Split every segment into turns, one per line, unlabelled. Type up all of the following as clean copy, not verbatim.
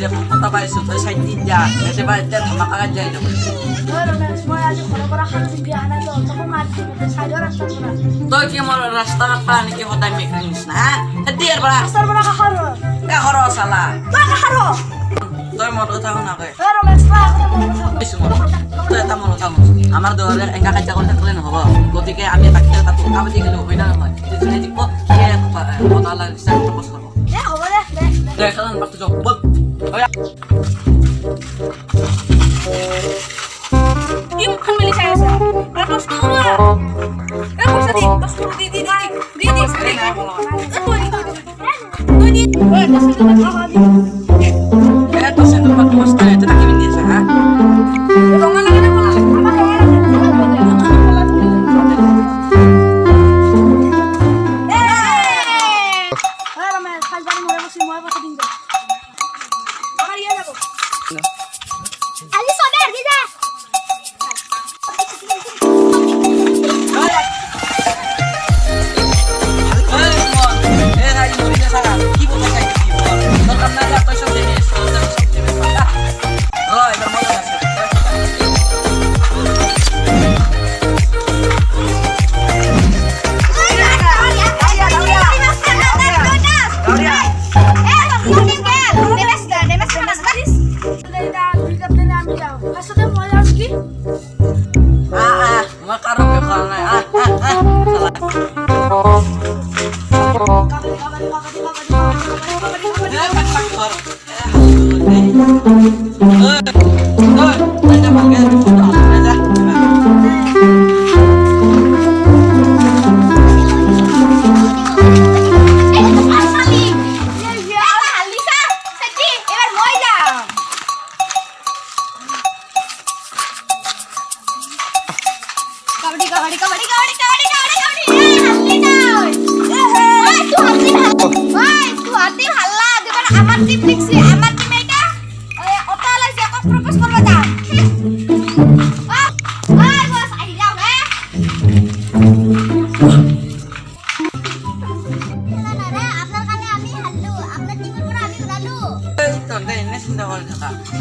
যে কথা পাইছো তই চাই দিন যা একেবাৰে এতিয়া ধমাকাত যাই যাব তই কি মোৰ ৰাস্তা কাটবা নেকি সদায় মেকুৰী নিচিনা হা দিয়াৰ পৰা কাষৰ চালা তই মোৰ কথা শুনাকে তই এটা মোৰ কথা শুন আমাৰ দৰে এংকা কাজিয়া কৰি থাকিলে নহ'ব গতিকে আমি বাকী তাতো কাবাডী খেলো হয় না নহয় যোনে জিকিব সিয়ে কথা লাগিছে প্ৰপ'জ কৰিব দে খেলান বাকী যাওক বল
কি মুখখন মেলি চাই আছা কষ্ট কৰোৱা পইচা দি কষ্ট দি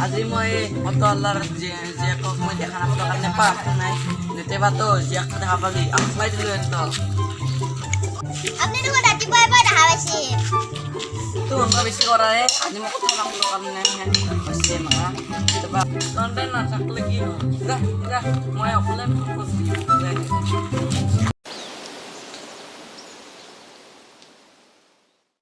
আজি মই অটলাৰ জীয়েকক মই দেখা নাপালোঁ কাৰণে পাপ নাই নেতেবাতো জীয়েক দেখা পালি আপাই দিলোঁ এন্ত তো বেছি কৰাৰে আজি মোক কথা নাপালোঁ কাৰণে হৈছে মাৰা তহঁতে নাথাকিলে কি হ'ল যা মই অকলে ফোন কৰিছোঁ